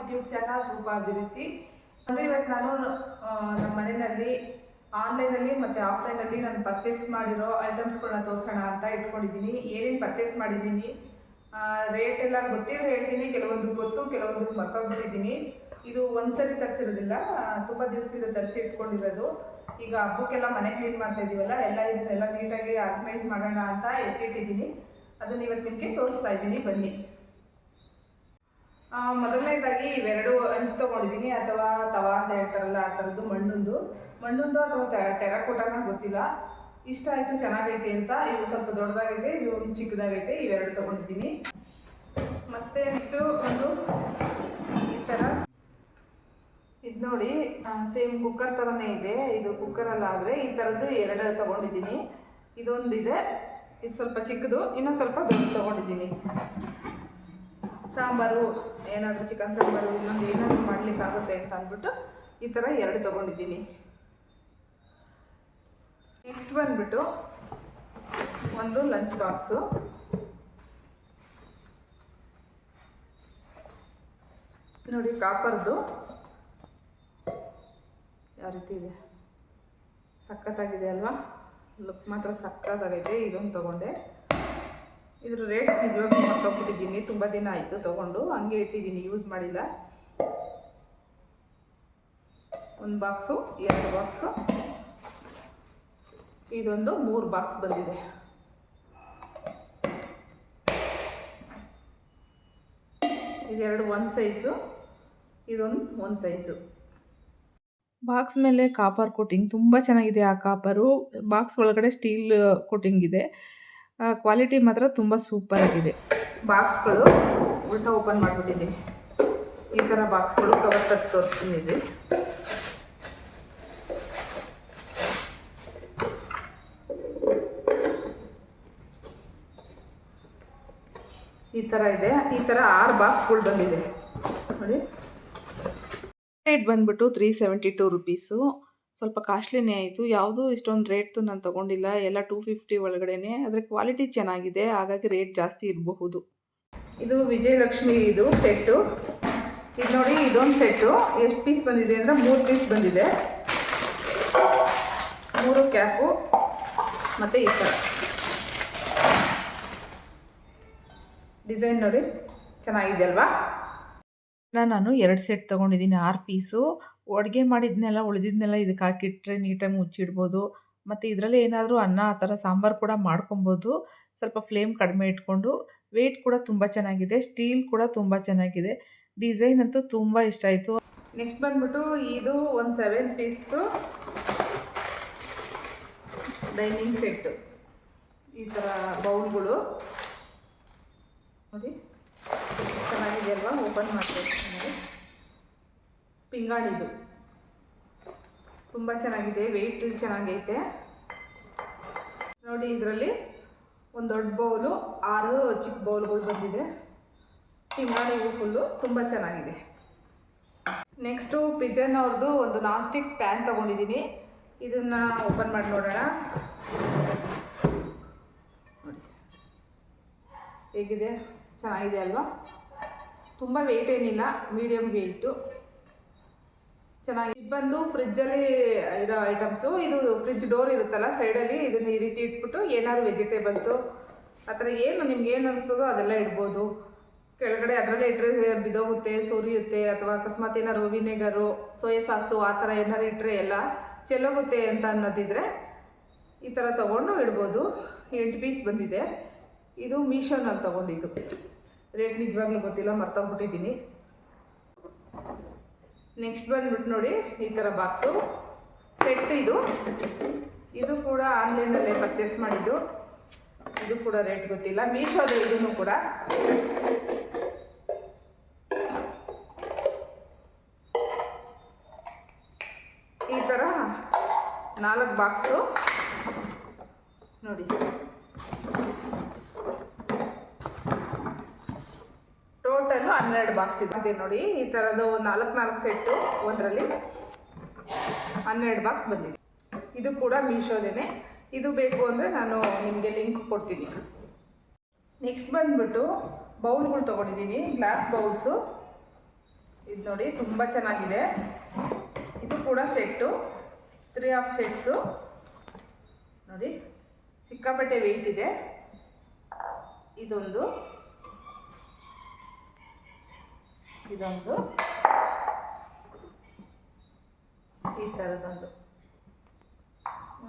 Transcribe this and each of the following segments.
YouTube channel Roopa ಅಭಿರುಚಿ. ಅಂದರೆ ಇವತ್ತು ನಾನು ನಮ್ಮ ಮನೆಯಲ್ಲಿ ಆನ್ಲೈನಲ್ಲಿ ಮತ್ತು ಆಫ್ಲೈನಲ್ಲಿ ನಾನು ಪರ್ಚೇಸ್ ಮಾಡಿರೋ ಐಟಮ್ಸ್ಗಳನ್ನ ತೋರಿಸೋಣ ಅಂತ ಇಟ್ಕೊಂಡಿದ್ದೀನಿ. ಏನೇನು ಪರ್ಚೇಸ್ ಮಾಡಿದ್ದೀನಿ, ರೇಟ್ ಎಲ್ಲ ಗೊತ್ತಿದ್ರೆ ಹೇಳ್ತೀನಿ. ಕೆಲವೊಂದು ಗೊತ್ತು, ಕೆಲವೊಂದು ಮರ್ತೋಗ್ಬಿಟ್ಟಿದ್ದೀನಿ. ಇದು ಒಂದ್ಸರಿ ತರಿಸಿರೋದಿಲ್ಲ, ತುಂಬ ದಿವಸದಿಂದ ತರಿಸಿ ಇಟ್ಕೊಂಡಿರೋದು. ಈಗ ಹಬ್ಬಕ್ಕೆಲ್ಲ ಮನೆ ಕ್ಲೀನ್ ಮಾಡ್ತಾ ಇದ್ದೀವಲ್ಲ, ಇದನ್ನೆಲ್ಲ ನೀಟಾಗಿ ಆರ್ಗನೈಸ್ ಮಾಡೋಣ ಅಂತ ಎತ್ತಿಟ್ಟಿದ್ದೀನಿ. ಅದನ್ನು ಇವತ್ತು ನಿಮಗೆ ತೋರಿಸ್ತಾ ಇದ್ದೀನಿ, ಬನ್ನಿ. ಮೊದಲನೇದಾಗಿ ಇವೆರಡು ಹಂಚ್ ತೊಗೊಂಡಿದ್ದೀನಿ, ಅಥವಾ ತವಾ ಅಂತ ಹೇಳ್ತಾರಲ್ಲ ಆ ಥರದ್ದು ಮಣ್ಣುಂದು ಅಥವಾ ಟೆರಕೋಟನ ಗೊತ್ತಿಲ್ಲ. ಇಷ್ಟ ಆಯಿತು, ಚೆನ್ನಾಗೈತೆ ಅಂತ. ಇದು ಸ್ವಲ್ಪ ದೊಡ್ಡದಾಗೈತೆ, ಇದು ಒಂದು ಚಿಕ್ಕದಾಗೈತೆ. ಇವೆರಡು ತೊಗೊಂಡಿದ್ದೀನಿ. ಮತ್ತು ನೆಕ್ಸ್ಟು ಒಂದು ಈ ಥರ ಇದು ನೋಡಿ, ಸೇಮ್ ಕುಕ್ಕರ್ ಥರನೇ ಇದೆ. ಇದು ಕುಕ್ಕರಲ್ಲಾದರೆ ಈ ಥರದ್ದು ಎರಡು ತೊಗೊಂಡಿದ್ದೀನಿ. ಇದೊಂದಿದೆ, ಇದು ಸ್ವಲ್ಪ ಚಿಕ್ಕದು, ಇನ್ನೊಂದು ಸ್ವಲ್ಪ ದೊಡ್ಡ ತೊಗೊಂಡಿದ್ದೀನಿ. ಸಾಂಬಾರು ಏನಾದರೂ ಚಿಕನ್ ಸಾಂಬಾರು ಇನ್ನೊಂದು ಏನಾದರೂ ಮಾಡಲಿಕ್ಕಾಗುತ್ತೆ ಅಂತ ಅಂದ್ಬಿಟ್ಟು ಈ ಥರ ಎರಡು ತೊಗೊಂಡಿದ್ದೀನಿ. ನೆಕ್ಸ್ಟ್ ಬಂದುಬಿಟ್ಟು ಒಂದು ಲಂಚ್ ಬಾಕ್ಸು. ನೋಡಿ, ಕಾಪರ್ದು ಯಾವ ರೀತಿ ಇದೆ, ಸಖತ್ತಾಗಿದೆ ಅಲ್ವಾ? ಲುಕ್ ಮಾತ್ರ ಸಖತ್ತಾಗೈತೆ. ಇದೊಂದು ತೊಗೊಂಡೆ. ಇದ್ರ ರೇಟ್ ನಿಜವಾಗ್ಲೂ ಮರ್ತೋಗ್ಬಿಟ್ಟಿದ್ದೀನಿ, ತುಂಬ ದಿನ ಆಯಿತು ತೊಗೊಂಡು, ಹಂಗೆ ಇಟ್ಟಿದ್ದೀನಿ, ಯೂಸ್ ಮಾಡಿಲ್ಲ. ಒಂದು ಬಾಕ್ಸು, ಎರಡು ಬಾಕ್ಸು, ಇದೊಂದು 3 ಬಾಕ್ಸ್ ಬಂದಿದೆ. ಇದೆರಡು ಒಂದು ಸೈಜು, ಒಂದು ಸೈಜು. ಬಾಕ್ಸ್ ಮೇಲೆ ಕಾಪರ್ ಕೋಟಿಂಗ್ ತುಂಬ ಚೆನ್ನಾಗಿದೆ. ಆ ಕಾಪರು ಬಾಕ್ಸ್ ಒಳಗಡೆ ಸ್ಟೀಲ್ ಕೋಟಿಂಗ್ ಇದೆ. ಕ್ವಾಲಿಟಿ ಮಾತ್ರ ತುಂಬ ಸೂಪರ್ ಆಗಿದೆ. ಬಾಕ್ಸ್ಗಳು ಉಲ್ಟಾ ಓಪನ್ ಮಾಡಿಬಿಟ್ಟಿದ್ದೀನಿ. ಈ ಥರ ಬಾಕ್ಸ್ಗಳು ಕವರ್ ತೆಗೆದು ತೋರಿಸ್ತೀನಿ. ಈ ಥರ ಇದೆ. ಈ ಥರ 6 ಬಾಕ್ಸ್ಗಳು ಬಂದಿದೆ ನೋಡಿ. ರೇಟ್ ಬಂದ್ಬಿಟ್ಟು 372 ರುಪೀಸು. ಸ್ವಲ್ಪ ಕಾಸ್ಟ್ಲಿನೇ ಆಯಿತು. ಯಾವುದೂ ಇಷ್ಟೊಂದು ರೇಟ್ದು ನಾನು ತೊಗೊಂಡಿಲ್ಲ, ಎಲ್ಲ 250 ಒಳಗಡೆನೆ. ಆದರೆ ಕ್ವಾಲಿಟಿ ಚೆನ್ನಾಗಿದೆ, ಹಾಗಾಗಿ ರೇಟ್ ಜಾಸ್ತಿ ಇರಬಹುದು. ಇದು ವಿಜಯಲಕ್ಷ್ಮಿ ಇದು ಸೆಟ್ಟು. ಇದು ನೋಡಿ, ಇದೊಂದು ಸೆಟ್ಟು ಎಷ್ಟು ಪೀಸ್ ಬಂದಿದೆ ಅಂದರೆ 3 ಪೀಸ್ ಬಂದಿದೆ. 3 ಕ್ಯಾಪು ಮತ್ತು ಈ ಥರ ಡಿಸೈನ್ ನೋಡಿ, ಚೆನ್ನಾಗಿದೆ ಅಲ್ವಾ? ನಾನು 2 ಸೆಟ್ ತೊಗೊಂಡಿದ್ದೀನಿ, 6 ಪೀಸು. ಅಡುಗೆ ಮಾಡಿದ್ನೆಲ್ಲ ಉಳಿದಿದ್ನೆಲ್ಲ ಇದಕ್ಕೆ ಹಾಕಿಟ್ರೆ ನೀಟಾಗಿ ಮುಚ್ಚಿಡ್ಬೋದು. ಮತ್ತು ಇದರಲ್ಲಿ ಏನಾದರೂ ಅನ್ನ ಆ ಥರ ಸಾಂಬಾರು ಕೂಡ ಮಾಡ್ಕೊಬೋದು. ಸ್ವಲ್ಪ ಫ್ಲೇಮ್ ಕಡಿಮೆ ಇಟ್ಕೊಂಡು. ವೆಯ್ಟ್ ಕೂಡ ತುಂಬ ಚೆನ್ನಾಗಿದೆ, ಸ್ಟೀಲ್ ಕೂಡ ತುಂಬ ಚೆನ್ನಾಗಿದೆ. ಡಿಸೈನ್ ಅಂತೂ ತುಂಬ ಇಷ್ಟ ಆಯಿತು. ನೆಕ್ಸ್ಟ್ ಬಂದ್ಬಿಟ್ಟು ಇದು ಒಂದು 7 ಪೀಸ್ದು ಡೈನಿಂಗ್ ಸೆಟ್ಟು. ಈ ಥರ ಬೌಲ್ಗಳು ನೋಡಿ, ಚೆನ್ನಾಗಿದೆ ಅಲ್ವಾ? ಓಪನ್ ಮಾಡ್ತೀನಿ ನೋಡಿ. ಪಿಂಗಾಣಿದು ತುಂಬ ಚೆನ್ನಾಗಿದೆ, ವೆಯ್ಟ್ ಚೆನ್ನಾಗೈತೆ ನೋಡಿ. ಇದರಲ್ಲಿ ಒಂದು ದೊಡ್ಡ ಬೌಲು, 6 ಚಿಕ್ಕ ಬೌಲ್ಗಳು ಬಂದಿದೆ. ಪಿಂಗಾಣಿಗೂ ಫುಲ್ಲು ತುಂಬ ಚೆನ್ನಾಗಿದೆ. ನೆಕ್ಸ್ಟು ಪಿಜನ್ ಅವ್ರದ್ದು ಒಂದು ನಾನ್ ಸ್ಟಿಕ್ ಪ್ಯಾನ್ ತೊಗೊಂಡಿದ್ದೀನಿ. ಇದನ್ನು ಓಪನ್ ಮಾಡಿ ನೋಡೋಣ. ನೋಡಿ ಹೇಗಿದೆ, ಚೆನ್ನಾಗಿದೆ ಅಲ್ವಾ? ತುಂಬ ವೆಯ್ಟ್ ಏನಿಲ್ಲ, ಮೀಡಿಯಮ್ ವೆಯ್ಟು, ಚೆನ್ನಾಗಿ. ಇದು ಬಂದು ಫ್ರಿಜ್ಜಲ್ಲಿ ಇರೋ ಐಟಮ್ಸು. ಇದು ಫ್ರಿಜ್ ಡೋರ್ ಇರುತ್ತಲ್ಲ ಸೈಡಲ್ಲಿ, ಇದನ್ನು ಈ ರೀತಿ ಇಟ್ಬಿಟ್ಟು ಏನಾದ್ರು ವೆಜಿಟೇಬಲ್ಸು ಆ ಥರ ಏನು ನಿಮ್ಗೆ ಏನು ಅನಿಸ್ತದೋ ಅದೆಲ್ಲ ಇಡ್ಬೋದು. ಕೆಳಗಡೆ ಅದರಲ್ಲೇ ಇಟ್ಟರೆ ಬಿದೋಗುತ್ತೆ, ಸುರಿಯುತ್ತೆ, ಅಥವಾ ಅಕಸ್ಮಾತ್ ಏನಾದ್ರು ವಿನೆಗರು, ಸೋಯಾ ಸಾಸು ಆ ಥರ ಏನಾರು ಇಟ್ಟರೆ ಎಲ್ಲ ಚೆಲ್ಲೋಗುತ್ತೆ ಅಂತ ಅನ್ನೋದಿದ್ರೆ ಈ ಥರ ತೊಗೊಂಡು ಇಡ್ಬೋದು. 8 ಪೀಸ್ ಬಂದಿದೆ. ಇದು ಮೀಶೋನಲ್ಲಿ ತೊಗೊಂಡಿದ್ದು. ರೇಟ್ ನಿಜವಾಗ್ಲೂ ಗೊತ್ತಿಲ್ಲ, ಮರ್ತೋಗ್ಬಿಟ್ಟಿದ್ದೀನಿ. ನೆಕ್ಸ್ಟ್ ಬಂದ್ಬಿಟ್ಟು ನೋಡಿ, ಈ ಥರ ಬಾಕ್ಸು ಸೆಟ್. ಇದು ಕೂಡ ಆನ್ಲೈನಲ್ಲೇ ಪರ್ಚೇಸ್ ಮಾಡಿದ್ದು. ಇದು ಕೂಡ ರೇಟ್ ಗೊತ್ತಿಲ್ಲ, ಮೀಶೋದ. ಇದೂ ಕೂಡ ಈ ಥರ 4 ಬಾಕ್ಸು ನೋಡಿ. ಟೋಟಲು 12 ಬಾಕ್ಸ್ ಇದೆ ನೋಡಿ. ಈ ಥರದ್ದು 4 ಸೆಟ್ಟು, ಒಂದರಲ್ಲಿ 12 ಬಾಕ್ಸ್ ಬಂದಿದೆ. ಇದು ಕೂಡ ಮೀಶೋದೇನೆ. ಇದು ಬೇಕು ಅಂದರೆ ನಾನು ನಿಮಗೆ ಲಿಂಕ್ ಕೊಡ್ತೀನಿ. ನೆಕ್ಸ್ಟ್ ಬಂದುಬಿಟ್ಟು ಬೌಲ್ಗಳು ತೊಗೊಂಡಿದ್ದೀನಿ, ಗ್ಲಾಸ್ ಬೌಲ್ಸು. ಇದು ನೋಡಿ ತುಂಬ ಚೆನ್ನಾಗಿದೆ. ಇದು ಕೂಡ ಸೆಟ್ಟು 3 ಆಫ್ ಸೆಟ್ಸು ನೋಡಿ, ಸಿಕ್ಕಾಪಟ್ಟೆ ವೆಯ್ಟ್ ಇದೆ. ಇದೊಂದು ಈ ಥರದೊಂದು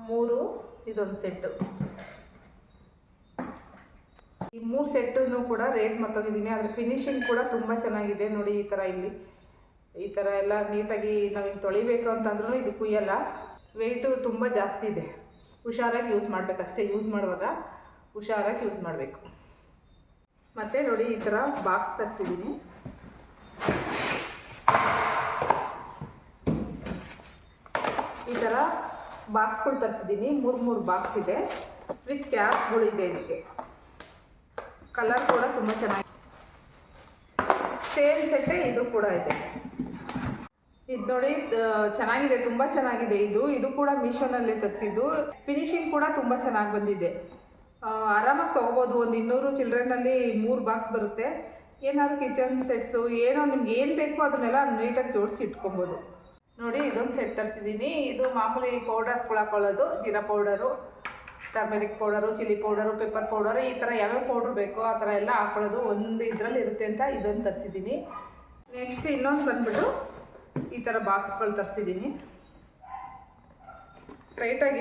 3, ಇದೊಂದು ಸೆಟ್ಟು. ಈ 3 ಸೆಟ್ಟನ್ನು ಕೂಡ ರೇಟ್ ಮರ್ತೋಗಿದ್ದೀನಿ. ಅದರ ಫಿನಿಶಿಂಗ್ ಕೂಡ ತುಂಬ ಚೆನ್ನಾಗಿದೆ ನೋಡಿ. ಈ ಥರ ಇಲ್ಲಿ ಈ ಥರ ಎಲ್ಲ ನೀಟಾಗಿ ನಾವು ಹಿಂಗೆ ತೊಳಿಬೇಕು ಅಂತಂದ್ರೂ ಇದು ಕುಯ್ಯಲ್ಲ. ವೆಯ್ಟು ತುಂಬ ಜಾಸ್ತಿ ಇದೆ. ಹುಷಾರಾಗಿ ಯೂಸ್ ಮಾಡಬೇಕಷ್ಟೇ. ಯೂಸ್ ಮಾಡುವಾಗ ಹುಷಾರಾಗಿ ಯೂಸ್ ಮಾಡಬೇಕು. ಮತ್ತು ನೋಡಿ ಈ ಥರ ಬಾಕ್ಸ್ ತರಿಸಿದ್ದೀನಿ. ಈ ಥರ ಬಾಕ್ಸ್ಗಳು ತರಿಸಿದ್ದೀನಿ. 3 ಬಾಕ್ಸ್ ಇದೆ ವಿತ್ ಕ್ಯಾಪ್ಗಳು ಇದೆ. ಇದಕ್ಕೆ ಕಲರ್ ಕೂಡ ತುಂಬ ಚೆನ್ನಾಗಿದೆ. ಸೇಮ್ ಸೆಟ್ಟೇ ಇದು ಕೂಡ ಇದೆ. ಇದು ನೋಡಿ ಚೆನ್ನಾಗಿದೆ, ತುಂಬ ಚೆನ್ನಾಗಿದೆ. ಇದು ಕೂಡ ಮೀಶೋನಲ್ಲೇ ತರಿಸಿದ್ದು. ಫಿನಿಶಿಂಗ್ ಕೂಡ ತುಂಬ ಚೆನ್ನಾಗಿ ಬಂದಿದೆ. ಆರಾಮಾಗಿ ತೊಗೋಬೋದು. ಒಂದು 200 ಚಿಲ್ಡ್ರನ್ನಲ್ಲಿ 3 ಬಾಕ್ಸ್ ಬರುತ್ತೆ. ಏನಾದ್ರು ಕಿಚನ್ ಸೆಟ್ಸು ಏನೋ ನಿಮ್ಗೆ ಏನು ಬೇಕೋ ಅದನ್ನೆಲ್ಲ ನೀಟಾಗಿ ಜೋಡಿಸಿ ಇಟ್ಕೊಬೋದು. ನೋಡಿ ಇದೊಂದು ಸೆಟ್ ತರಿಸಿದ್ದೀನಿ. ಇದು ಮಾಮೂಲಿ ಪೌಡರ್ಸ್ಗಳು ಹಾಕೊಳ್ಳೋದು. Jeera powder, turmeric powder, chilli powder, pepper powder, ಈ ಥರ ಯಾವ್ಯಾವ ಪೌಡ್ರ್ ಬೇಕೋ ಆ ಥರ ಎಲ್ಲ ಹಾಕೊಳ್ಳೋದು ಒಂದು ಇದರಲ್ಲಿ ಇರುತ್ತೆ ಅಂತ ಇದೊಂದು ತರಿಸಿದ್ದೀನಿ. ನೆಕ್ಸ್ಟ್ ಇನ್ನೊಂದು ಬಂದ್ಬಿಟ್ಟು ಈ ಥರ ಬಾಕ್ಸ್ಗಳು ತರಿಸಿದ್ದೀನಿ. ಟೈಟಾಗಿ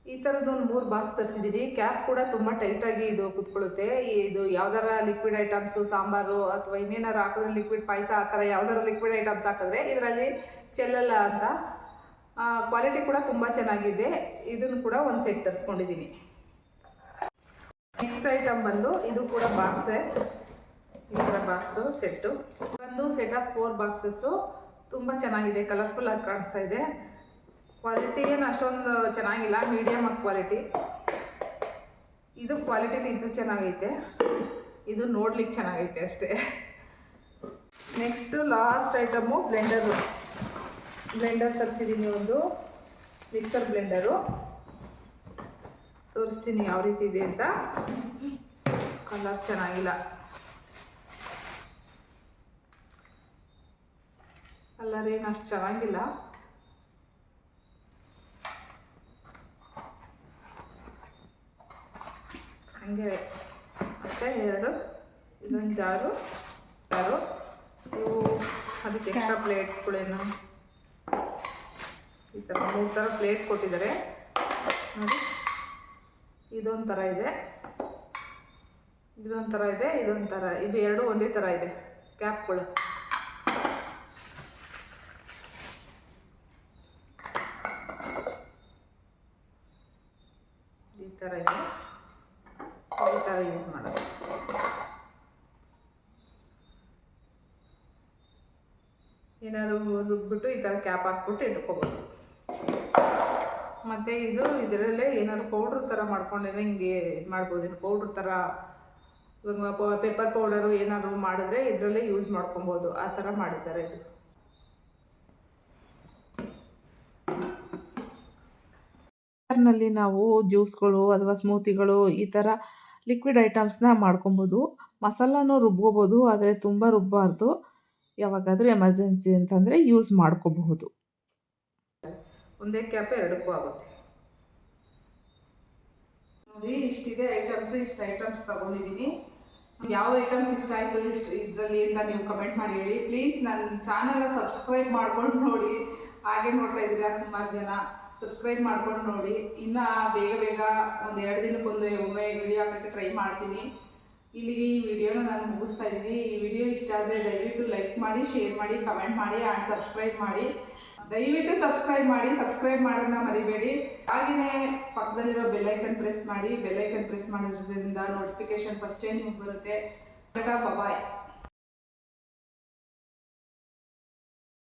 ಈ ಥರದ್ದೊಂದು 3 ಬಾಕ್ಸ್ ತರಿಸಿದ್ದೀನಿ. ಕ್ಯಾಪ್ ಕೂಡ ತುಂಬ ಟೈಟಾಗಿ ಇದು ಕೂತ್ಕೊಳ್ಳುತ್ತೆ. ಇದು ಯಾವ್ದಾರ ಲಿಕ್ವಿಡ್ ಐಟಮ್ಸು, ಸಾಂಬಾರು ಅಥವಾ ಇನ್ನೇನಾರು ಹಾಕಿದ್ರೆ ಲಿಕ್ವಿಡ್ ಪಾಯಸ ಆ ಥರ ಯಾವ್ದಾರು ಲಿಕ್ವಿಡ್ ಐಟಮ್ಸ್ ಹಾಕಿದ್ರೆ ಇದರಲ್ಲಿ ಚೆಲ್ಲಲ್ಲ ಅಂತ. ಕ್ವಾಲಿಟಿ ಕೂಡ ತುಂಬ ಚೆನ್ನಾಗಿದೆ. ಇದನ್ನು ಕೂಡ ಒಂದು ಸೆಟ್ ತರಿಸ್ಕೊಂಡಿದ್ದೀನಿ. ನೆಕ್ಸ್ಟ್ ಐಟಮ್ ಬಂದು ಇದು ಕೂಡ ಬಾಕ್ಸೇ. ಈ ಥರ ಬಾಕ್ಸು ಸೆಟ್ಟು ಒಂದು ಸೆಟ್ ಆಫ್ 4 ಬಾಕ್ಸಸ್ಸು. ತುಂಬ ಚೆನ್ನಾಗಿದೆ, ಕಲರ್ಫುಲ್ಲಾಗಿ ಕಾಣಿಸ್ತಾ ಇದೆ. ಕ್ವಾಲಿಟಿ ಏನು ಅಷ್ಟೊಂದು ಚೆನ್ನಾಗಿಲ್ಲ, ಮೀಡಿಯಮ್ ಆಗಿ ಕ್ವಾಲಿಟಿ. ಇದು ಕ್ವಾಲಿಟಿಲಿ ಇದು ಚೆನ್ನಾಗೈತೆ, ಇದು ನೋಡ್ಲಿಕ್ಕೆ ಚೆನ್ನಾಗೈತೆ ಅಷ್ಟೇ. ನೆಕ್ಸ್ಟು ಲಾಸ್ಟ್ ಐಟಮು ಬ್ಲೆಂಡರ್ ತರಿಸಿದ್ದೀನಿ. ಒಂದು ಮಿಕ್ಸರ್ ಬ್ಲೆಂಡರು ತೋರಿಸ್ತೀನಿ ಯಾವ ರೀತಿ ಇದೆ ಅಂತ. ಕಲರ್ ಚೆನ್ನಾಗಿಲ್ಲ, ಕಲರ್ ಏನು ಅಷ್ಟು ಚೆನ್ನಾಗಿಲ್ಲ. ಹಂಗೆ ಮತ್ತು 2 ಇದೊಂದು ಜಾರು ಇವು ಅದಕ್ಕೆ ಎಕ್ಸ್ಟ್ರಾ ಪ್ಲೇಟ್ಸ್ಗಳೇನು ಈ ಥರ 3 ಥರ ಪ್ಲೇಟ್ ಕೊಟ್ಟಿದ್ದಾರೆ ನೋಡಿ. ಇದೊಂದು ಥರ ಇದೆ, ಇದೊಂದು ಥರ ಇದೆ, ಇದೊಂದು ಥರ. ಇದು 2 ಒಂದೇ ಥರ ಇದೆ ಕ್ಯಾಪ್ಗಳು. ಈ ಥರ ಇದೆ, ಈ ಥರ ಯೂಸ್ ಮಾಡೋದು. ಏನಾದ್ರು ರುಬ್ಬಿಟ್ಟು ಈ ಥರ ಕ್ಯಾಪ್ ಹಾಕ್ಬಿಟ್ಟು ಇಟ್ಕೋಬೋದು. ಮತ್ತು ಇದರಲ್ಲೇ ಏನಾದ್ರು ಪೌಡ್ರ್ ಥರ ಮಾಡ್ಕೊಂಡ್ರೆ ಹಿಂಗೆ ಇದು ಮಾಡ್ಬೋದು. ಇನ್ನು ಪೌಡ್ರ್ ಥರ ಇವಾಗ ಪೆಪ್ಪರ್ ಪೌಡರು ಏನಾದ್ರು ಮಾಡಿದ್ರೆ ಇದರಲ್ಲೇ ಯೂಸ್ ಮಾಡ್ಕೊಬೋದು. ಆ ಥರ ಮಾಡಿದ್ದಾರೆ. ನಲ್ಲಿ ನಾವು ಜ್ಯೂಸ್ಗಳು ಅಥವಾ ಸ್ಮೂತಿಗಳು ಈ ಥರ ಲಿಕ್ವಿಡ್ ಐಟಮ್ಸ್ನ ಮಾಡ್ಕೊಬೋದು. ಮಸಾಲಾನು ರುಬ್ಕೋಬೋದು, ಆದರೆ ತುಂಬ ರುಬ್ಬಾರ್ದು. ಯಾವಾಗಾದರೂ ಎಮರ್ಜೆನ್ಸಿ ಅಂತಂದರೆ ಯೂಸ್ ಮಾಡ್ಕೋಬಹುದು. ಒಂದೇ ಕ್ಯಾಪೆ 2ಕ್ಕೂ ಆಗುತ್ತೆ ನೋಡಿ. ಇಷ್ಟಿದೆ ಐಟಮ್ಸು, ಇಷ್ಟು ಐಟಮ್ಸ್ ತೊಗೊಂಡಿದ್ದೀನಿ. ಯಾವ ಐಟಮ್ಸ್ ಇಷ್ಟ ಆಯಿತು ಇದರಲ್ಲಿ ಅಂತ ನೀವು ಕಮೆಂಟ್ ಮಾಡಿ ಹೇಳಿ. ಪ್ಲೀಸ್ ನನ್ನ ಚಾನಲ್ನ ಸಬ್ಸ್ಕ್ರೈಬ್ ಮಾಡ್ಕೊಂಡು ನೋಡಿ. ಹಾಗೆ ನೋಡ್ತಾ ಇದ್ದೀರಾ ಸುಮಾರು ಜನ, ಸಬ್ಸ್ಕ್ರೈಬ್ ಮಾಡ್ಕೊಂಡು ನೋಡಿ. ಇನ್ನು ಬೇಗ ಒಂದು 2 ದಿನಕ್ಕೊಮ್ಮೆ ವಿಡಿಯೋ ಹಾಕೋಕ್ಕೆ ಟ್ರೈ ಮಾಡ್ತೀನಿ. ಇಲ್ಲಿಗೆ ಈ ವಿಡಿಯೋನ ನಾನು ಮುಗಿಸ್ತಾ ಇದ್ದೀನಿ. ಈ ವಿಡಿಯೋ ಇಷ್ಟ ಆದರೆ ದಯವಿಟ್ಟು ಲೈಕ್ ಮಾಡಿ, ಶೇರ್ ಮಾಡಿ, ಕಮೆಂಟ್ ಮಾಡಿ ಆ್ಯಂಡ್ ಸಬ್ಸ್ಕ್ರೈಬ್ ಮಾಡಿ. ದಯವಿಟ್ಟು ಸಬ್ಸ್ಕ್ರೈಬ್ ಮಾಡಿ. ಸಬ್ಸ್ಕ್ರೈಬ್ ಮಾಡೋದನ್ನ ಮರಿಬೇಡಿ. ಹಾಗೆಯೇ ಪಕ್ಕದಲ್ಲಿರೋ ಬೆಲ್ಲೈಕನ್ ಪ್ರೆಸ್ ಮಾಡಿ. ಬೆಲ್ಲೈಕನ್ ಪ್ರೆಸ್ ಮಾಡೋದ್ರಿಂದ ನೋಟಿಫಿಕೇಶನ್ ಫಸ್ಟೇ ನಿಮಗೆ ಬರುತ್ತೆ. ಟಾಟಾ ಬಾಯ್.